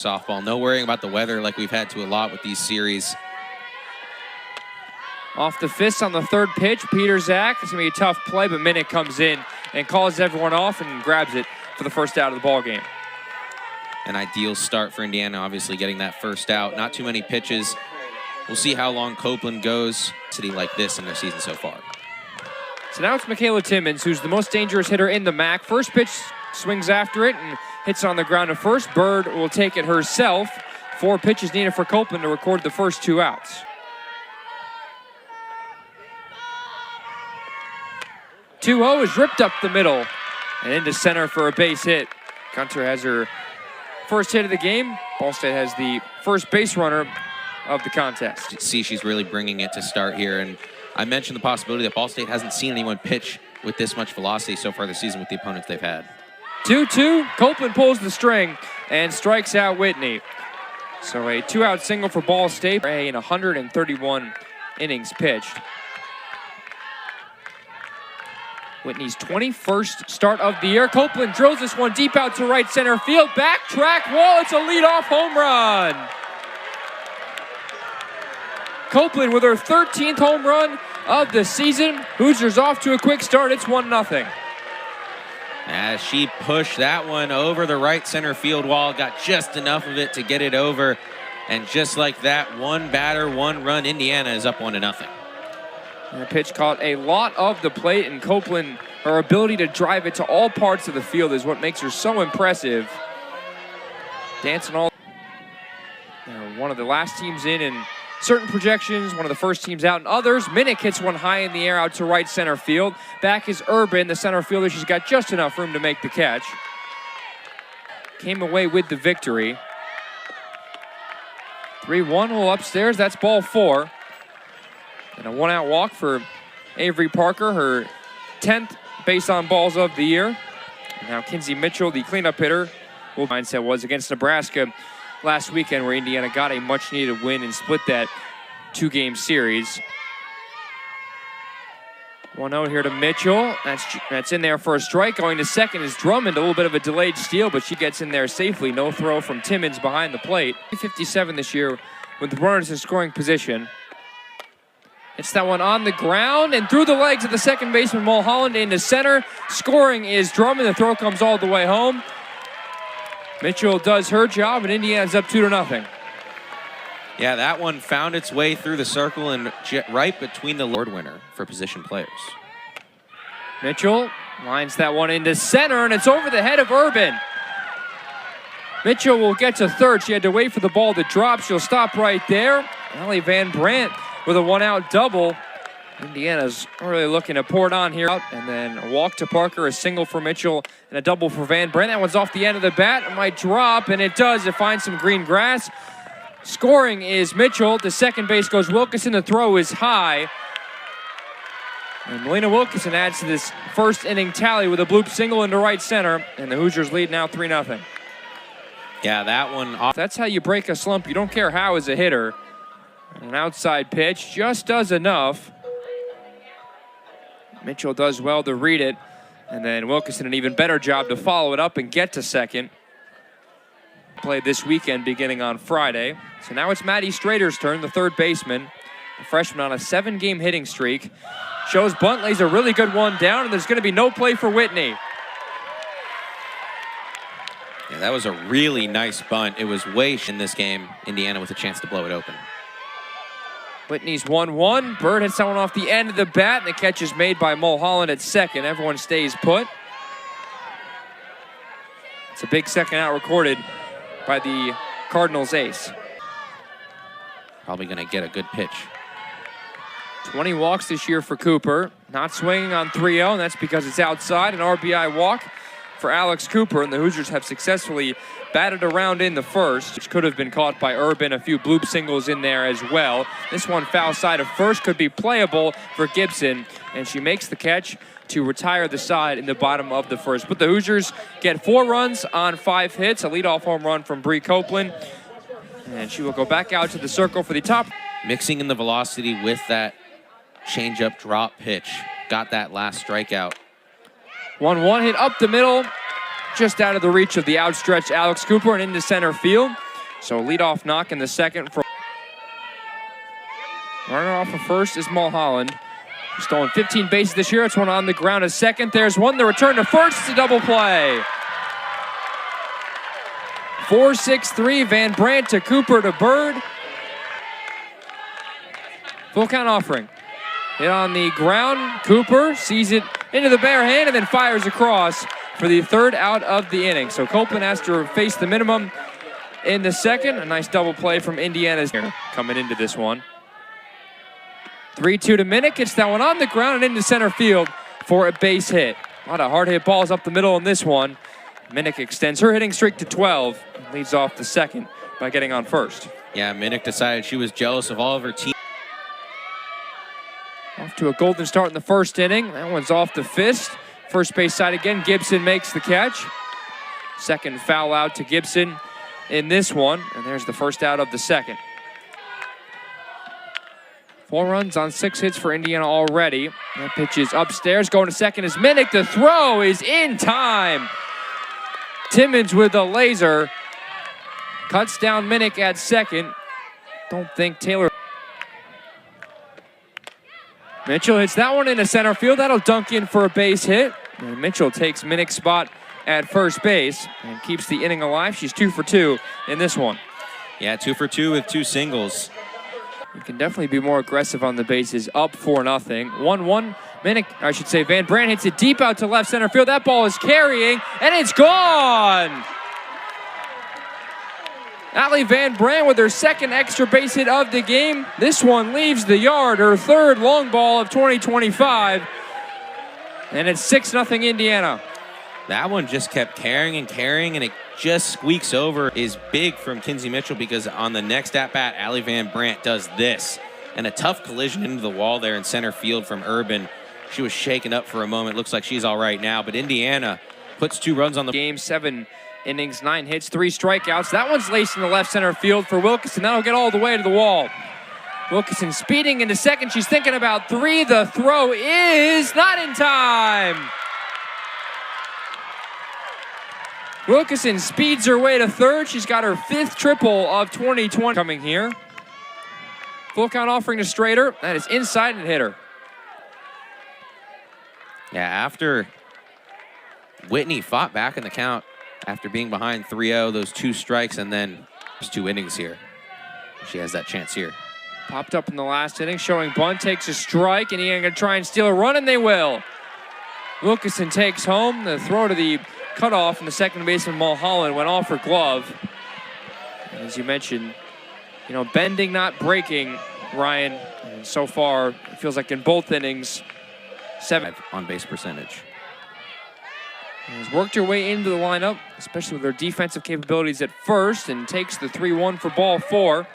Softball, no worrying about the weather like we've had to a lot with these series. Off the fist on the third pitch, Peter Zach. It's going to be a tough play, but Minnick comes in and calls everyone off and grabs it for the first out of the ball game. An ideal start for Indiana, obviously getting that first out. Not too many pitches. We'll see how long Copeland goes. City like this in their season so far. So now it's Michaela Timmons, who's the most dangerous hitter in the MAC. First pitch, swings after it and hits on the ground at first. Bird will take it herself. 4 pitches needed for Copeland to record the first 2 outs. 2-0 is ripped up the middle and into center for a base hit. Gunter has her first hit of the game. Ball State has the first base runner of the contest. See, she's really bringing it to start here. And I mentioned the possibility that Ball State hasn't seen anyone pitch with this much velocity so far this season with the opponents they've had. 2-2, Copeland pulls the string and strikes out Whitney. So a 2-out single for Ball State in 131 innings pitched. Whitney's 21st start of the year. Copeland drills this one deep out to right center field. Backtrack wall, it's a leadoff home run. Copeland with her 13th home run of the season. Hoosiers off to a quick start. It's 1-0. As she pushed that one over the right center field wall, got just enough of it to get it over. And just like that, 1 batter, 1 run, Indiana is up 1-0. The pitch caught a lot of the plate, and Copeland, her ability to drive it to all parts of the field is what makes her so impressive. Dancing all. They're one of the last teams in certain projections, one of the first teams out in others. Minnick hits one high in the air out to right center field. Back is Urban, the center fielder. She's got just enough room to make the catch. Came away with the victory. 3-1 will upstairs. That's ball 4. And a 1-out walk for Avery Parker, her 10th base on balls of the year. And now Kinsey Mitchell, the cleanup hitter. Mindset was against Nebraska last weekend, where Indiana got a much-needed win and split that 2-game series. 1-0 here to Mitchell. That's in there for a strike. Going to second is Drummond. A little bit of a delayed steal, but she gets in there safely. No throw from Timmons behind the plate. 57 this year with runners in scoring position. It's that one on the ground and through the legs of the second baseman, Mulholland, into center. Scoring is Drummond. The throw comes all the way home. Mitchell does her job, and Indiana's up 2-0. Yeah, that one found its way through the circle and right between the Lord winner for position players. Mitchell lines that one into center, and it's over the head of Urban. Mitchell will get to third. She had to wait for the ball to drop. She'll stop right there. Allie Van Brandt with a 1-out double. Indiana's really looking to pour it on here. And then a walk to Parker, a single for Mitchell, and a double for Van Brandt. That one's off the end of the bat. It might drop, and it does. It finds some green grass. Scoring is Mitchell. To second base goes Wilkinson. The throw is high. And Melina Wilkinson adds to this first inning tally with a bloop single into right center. And the Hoosiers lead now 3-0. Yeah, that one off. That's how you break a slump. You don't care how as a hitter. An outside pitch just does enough. Mitchell does well to read it. And then Wilkinson an even better job to follow it up and get to second. Played this weekend beginning on Friday. So now it's Maddie Strader's turn, the third baseman. A freshman on a 7-game hitting streak. Shows bunt, lays a really good one down, and there's going to be no play for Whitney. Yeah, that was a really nice bunt. It was way in this game. Indiana with a chance to blow it open. Whitney's 1-1. Bird hits someone off the end of the bat, and the catch is made by Mulholland at second. Everyone stays put. It's a big second out recorded by the Cardinals ace. Probably going to get a good pitch. 20 walks this year for Cooper. Not swinging on 3-0, and that's because it's outside. An RBI walk for Alex Cooper, and the Hoosiers have successfully batted around in the first, which could have been caught by Urban. A few bloop singles in there as well. This one foul side of first could be playable for Gibson, and she makes the catch to retire the side in the bottom of the first. But the Hoosiers get 4 runs on 5 hits, a leadoff home run from Bree Copeland, and she will go back out to the circle for the top. Mixing in the velocity with that changeup drop pitch. Got that last strikeout. 1-1 hit up the middle, just out of the reach of the outstretched Alex Cooper and into center field. So leadoff knock in the second. Runner off of first is Mulholland. He's stolen 15 bases this year. It's one on the ground at second. There's one. The return to first. It's a double play. 4-6-3. Van Brandt to Cooper to Bird. Full count offering. Hit on the ground. Cooper sees it into the bare hand and then fires across for the third out of the inning. So Copeland has to face the minimum in the second. A nice double play from Indiana's here coming into this one. 3-2 to Minnick. Gets that one on the ground and into center field for a base hit. A lot of hard hit balls up the middle in this one. Minnick extends her hitting streak to 12. Leads off the second by getting on first. Yeah, Minnick decided she was jealous of all of her team. Off to a golden start in the first inning. That one's off the fist. First base side again. Gibson makes the catch. Second foul out to Gibson in this one. And there's the first out of the second. 4 runs on 6 hits for Indiana already. That pitch is upstairs. Going to second is Minnick. The throw is in time. Timmons with a laser. Cuts down Minnick at second. Don't think Taylor. Mitchell hits that one into center field. That'll dunk in for a base hit. And Mitchell takes Minnick's spot at first base and keeps the inning alive. She's 2 for 2 in this one. Yeah, 2 for 2 with 2 singles. You can definitely be more aggressive on the bases. Up 4-0. 1-1. Minnick, I should say, Van Brandt hits it deep out to left center field. That ball is carrying, and it's gone! Allie Van Brandt with her second extra base hit of the game. This one leaves the yard, her third long ball of 2025. And it's 6-0 Indiana. That one just kept carrying and carrying, and it just squeaks over. Is big from Kinsey Mitchell because on the next at-bat, Allie Van Brandt does this. And a tough collision into the wall there in center field from Urban. She was shaken up for a moment. Looks like she's all right now. But Indiana puts 2 runs on the game. 7 innings, 9 hits, 3 strikeouts. That one's laced in the left center field for Wilkinson. That'll get all the way to the wall. Wilkinson speeding into second. She's thinking about 3. The throw is not in time. Wilkinson speeds her way to third. She's got her 5th triple of 2020 coming here. Full count offering to Strader. That is inside and hit her. Yeah, after Whitney fought back in the count after being behind 3-0, those 2 strikes, and then there's 2 innings here. She has that chance here. Popped up in the last inning, showing bunt, takes a strike, and he's going to try and steal a run, and they will. Wilkinson takes home. The throw to the cutoff from the second baseman Mulholland went off her glove. And as you mentioned, you know, bending, not breaking, Ryan. And so far, it feels like in both innings, 7 on base percentage. Has worked her way into the lineup, especially with her defensive capabilities at first, and takes the 3-1 for ball 4.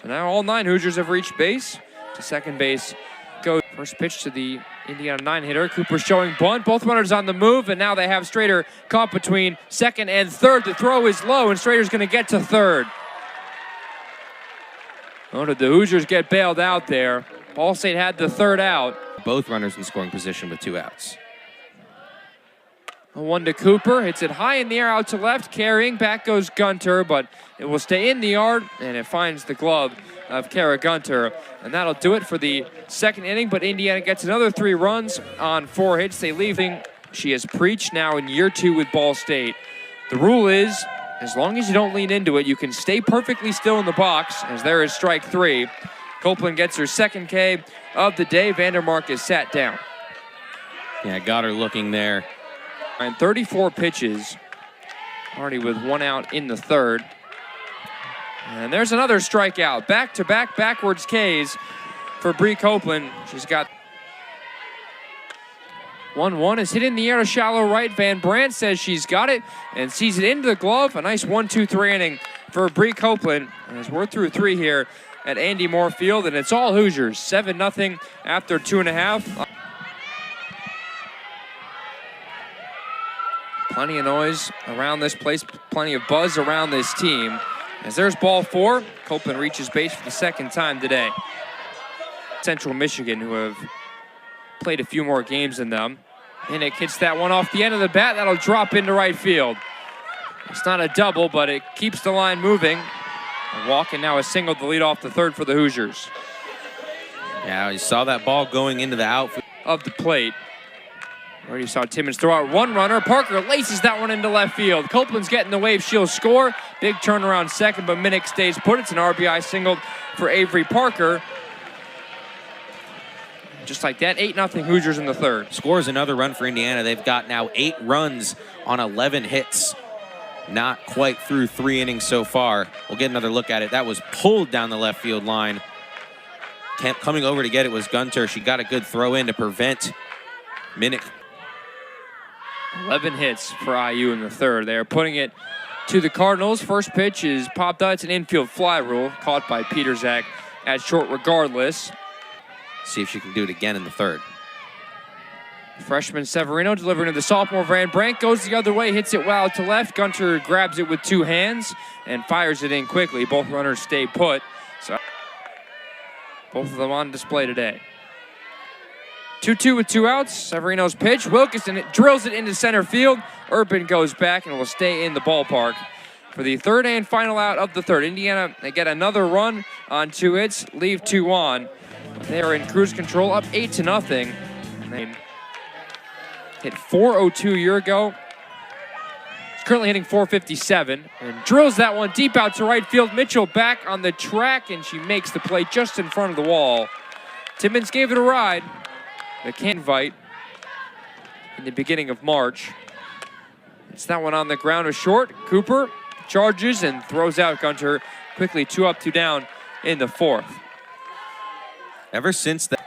So now all 9 Hoosiers have reached base. To second base goes. First pitch to the Indiana 9-hitter. Cooper showing bunt. Both runners on the move, and now they have Strader caught between second and third. The throw is low, and Strader's going to get to third. Oh, did the Hoosiers get bailed out there? Ball State had the third out. Both runners in scoring position with 2 outs. A 1 to Cooper. Hits it high in the air out to left. Carrying. Back goes Gunter, but it will stay in the yard, and it finds the glove of Kara Gunter. And that'll do it for the second inning, but Indiana gets another 3 runs on 4 hits. They leave. She has preached now in year 2 with Ball State. The rule is, as long as you don't lean into it, you can stay perfectly still in the box, as there is strike 3. Copeland gets her second K of the day. Vandermark is sat down. Yeah, got her looking there. And 34 pitches, already with 1 out in the third. And there's another strikeout. Back-to-back backwards Ks for Bree Copeland. She's got 1-1 is hit in the air to shallow right. Van Brandt says she's got it and sees it into the glove. A nice 1-2-3 inning for Bree Copeland. And as we're through 3 here at Andy Moore Field, and it's all Hoosiers. 7-0 after 2.5. Plenty of noise around this place, plenty of buzz around this team. As there's ball 4, Copeland reaches base for the second time today. Central Michigan, who have played a few more games than them. Minnick hits that one off the end of the bat. That'll drop into right field. It's not a double, but it keeps the line moving. A walk and now a single to lead off the third for the Hoosiers. Yeah, you saw that ball going into the outfield Of the plate. Already saw Timmons throw out one runner. Parker laces that one into left field. Copeland's getting the wave. She'll score. Big turnaround second, but Minnick stays put. It's an RBI single for Avery Parker. Just like that, 8-0 Hoosiers in the third. scores another run for Indiana. They've got now 8 runs on 11 hits. Not quite through 3 innings so far. We'll get another look at it. That was pulled down the left field line. Coming over to get it was Gunter. She got a good throw in to prevent Minnick. 11 hits for IU in the third. They're putting it to the Cardinals. First pitch is popped out. It's an infield fly rule caught by Peterzak at short regardless. See if she can do it again in the third. Freshman Severino delivering to the sophomore Van Brandt. Goes the other way, hits it wild to left. Gunter grabs it with 2 hands and fires it in quickly. Both runners stay put. So both of them on display today. 2-2 with 2 outs. Severino's pitch. Wilkinson drills it into center field. Urban goes back and will stay in the ballpark for the third and final out of the third. Indiana, they get another run on 2 hits, leave 2 on. They are in cruise control, up 8-0. They hit .402 a year ago. He's currently hitting .457 and drills that one deep out to right field. Mitchell back on the track, and she makes the play just in front of the wall. Timmons gave it a ride. The can't invite in the beginning of March. It's that one on the ground is short. Cooper charges and throws out Gunter quickly. 2 up, 2 down in the fourth. Ever since that.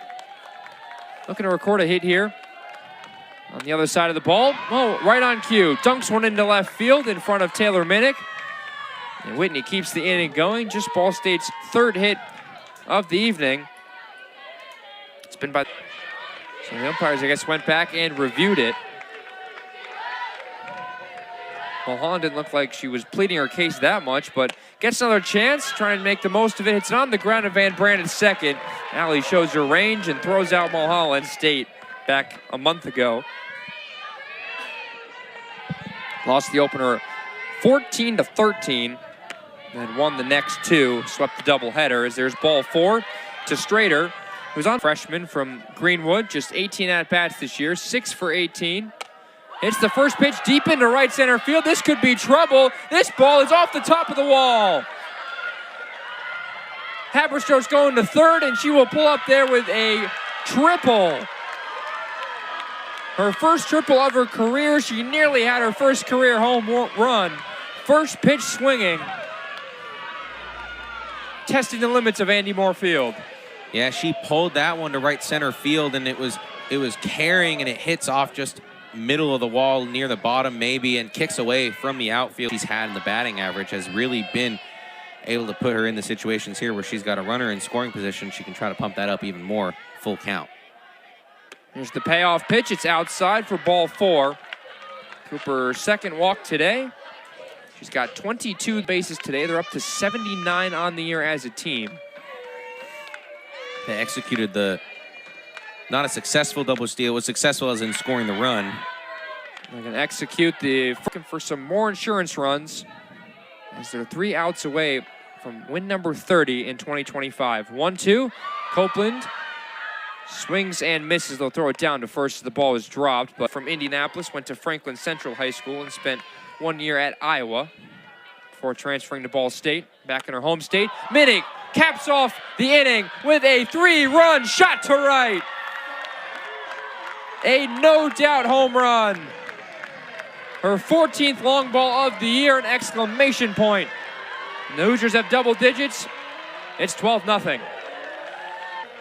Looking to record a hit here on the other side of the ball. Oh, right on cue. Dunks one into left field in front of Taylor Minnick. And Whitney keeps the inning going. Just Ball State's third hit of the evening. It's been by... So the umpires, I guess, went back and reviewed it. Mulholland didn't look like she was pleading her case that much, but gets another chance, trying to make the most of it. Hits it on the ground of Van Brandt at second. Allie shows her range and throws out Mulholland State back a month ago. Lost the opener 14-13, and won the next 2. Swept the doubleheader as there's ball 4 to Strader, who's on freshman from Greenwood, just 18 at-bats this year, 6 for 18. Hits the first pitch deep into right center field. This could be trouble. This ball is off the top of the wall. Haberstroh's going to third, and she will pull up there with a triple. Her first triple of her career. She nearly had her first career home run. First pitch swinging. Testing the limits of Andy Moore Field. Yeah, she pulled that one to right center field, and it was carrying, and it hits off just middle of the wall near the bottom maybe, and kicks away from the outfield she's had in the batting average. Has really been able to put her in the situations here where she's got a runner in scoring position. She can try to pump that up even more. Full count. Here's the payoff pitch. It's outside for ball 4. Cooper's second walk today. She's got 22 bases today. They're up to 79 on the year as a team. They executed the not a successful double steal. It was successful as in scoring the run. They're going to execute looking for some more insurance runs as they're 3 outs away from win number 30 in 2025. 1-2. Copeland swings and misses. They'll throw it down to first as the ball is dropped. But from Indianapolis, went to Franklin Central High School and spent 1 year at Iowa before transferring to Ball State, back in her home state. Minnick caps off the inning with a 3-run shot to right. A no-doubt home run. Her 14th long ball of the year, an exclamation point. And the Hoosiers have double digits. It's 12-0.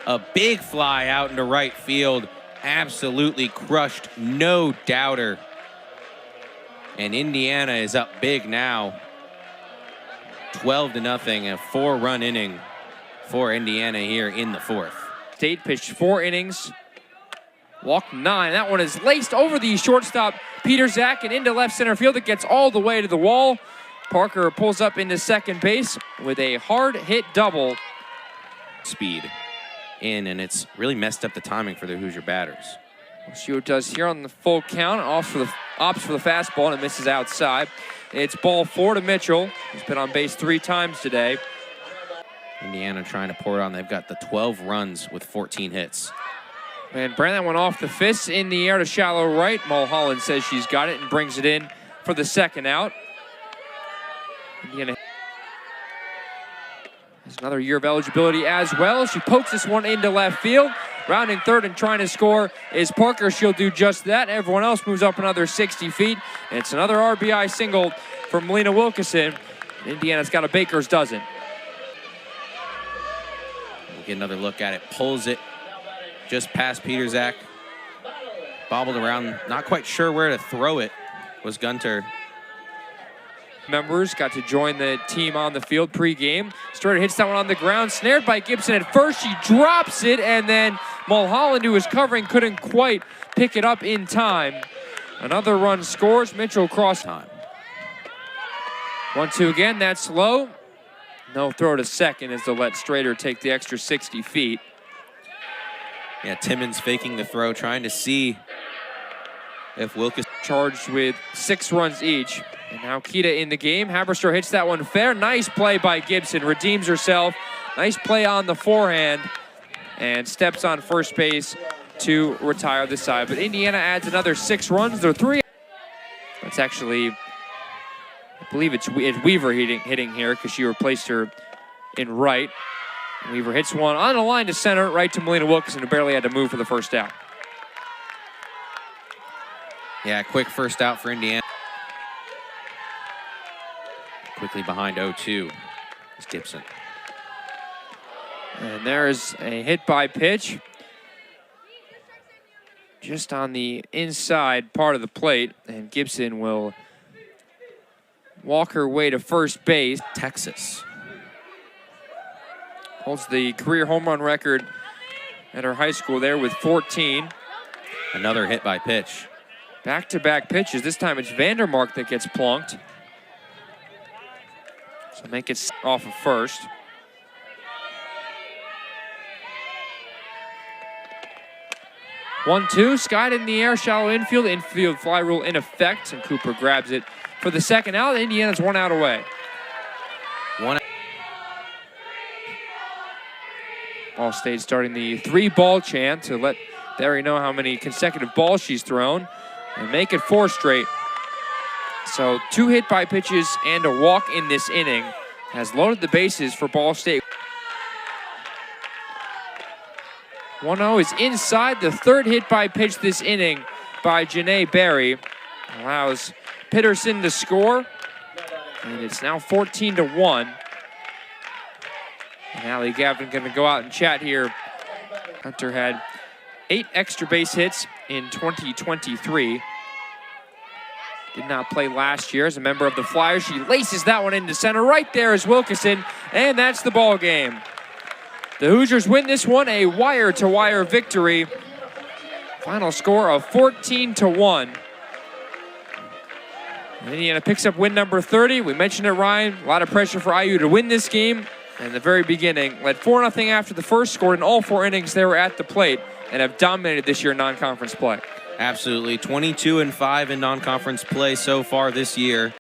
A big fly out into right field. Absolutely crushed, no doubter. And Indiana is up big now. 12-0, a 4-run inning for Indiana here in the fourth. State pitched 4 innings, walked 9. That one is laced over the shortstop, Peterzak, and into left center field. It gets all the way to the wall. Parker pulls up into second base with a hard hit double. Speed in, and it's really messed up the timing for the Hoosier batters. We'll see what it does here on the full count. Opts for the fastball, and it misses outside. It's ball 4 to Mitchell. He's been on base 3 times today. Indiana trying to pour it on. They've got the 12 runs with 14 hits. And Brandon went off the fist in the air to shallow right. Mulholland says she's got it and brings it in for the second out. Indiana has another year of eligibility as well. She pokes this one into left field. Rounding third and trying to score is Parker. She'll do just that. Everyone else moves up another 60 feet. And it's another RBI single from Melina Wilkeson. Indiana's got a baker's dozen. We'll get another look at it. Pulls it just past Peterzak. Bobbled around. Not quite sure where to throw it was Gunter. Members got to join the team on the field pregame. Strader hits that one on the ground, snared by Gibson at first. She drops it, and then Mulholland, who was covering, couldn't quite pick it up in time. Another run scores. Mitchell cross time. 1-2 again. That's low. No throw to second as they'll let Strader take the extra 60 feet. Yeah, Timmons faking the throw, trying to see if Wilkeson charged with 6 runs each. And now Kita in the game. Haberstroh hits that one fair. Nice play by Gibson. Redeems herself. Nice play on the forehand. And steps on first base to retire the side. But Indiana adds another 6 runs. They're 3. That's actually, I believe it's Weaver hitting here because she replaced her in right. Weaver hits one on the line to center, right to Melina Wilkeson, who barely had to move for the first out. Yeah, quick first out for Indiana. Quickly behind 0-2 is Gibson. And there's a hit by pitch. Just on the inside part of the plate. And Gibson will walk her way to first base. Texas holds the career home run record at her high school there with 14. Another hit by pitch. Back-to-back pitches. This time it's Vandermark that gets plunked. So make it off of first. One-two, skied in the air, shallow infield. Infield fly rule in effect, and Cooper grabs it for the second out. Indiana's 1 out away. Ball State starting the 3-ball chant to let Barry know how many consecutive balls she's thrown and make it 4 straight. So 2 hit by pitches and a walk in this inning has loaded the bases for Ball State. 1-0 is inside. The 3rd hit by pitch this inning by Janae Barry allows Pitterson to score. And it's now 14-1. And Allie Gavin going to go out and chat here. Hunter had 8 extra base hits in 2023. Did not play last year as a member of the Flyers. She laces that one into center. Right there is Wilkeson, and that's the ball game. The Hoosiers win this one, a wire-to-wire victory. Final score of 14-1. Indiana picks up win number 30. We mentioned it, Ryan. A lot of pressure for IU to win this game. And in the very beginning, led 4-0 after the first, scored in all 4 innings they were at the plate, and have dominated this year in non-conference play. Absolutely. 22-5 in non-conference play so far this year.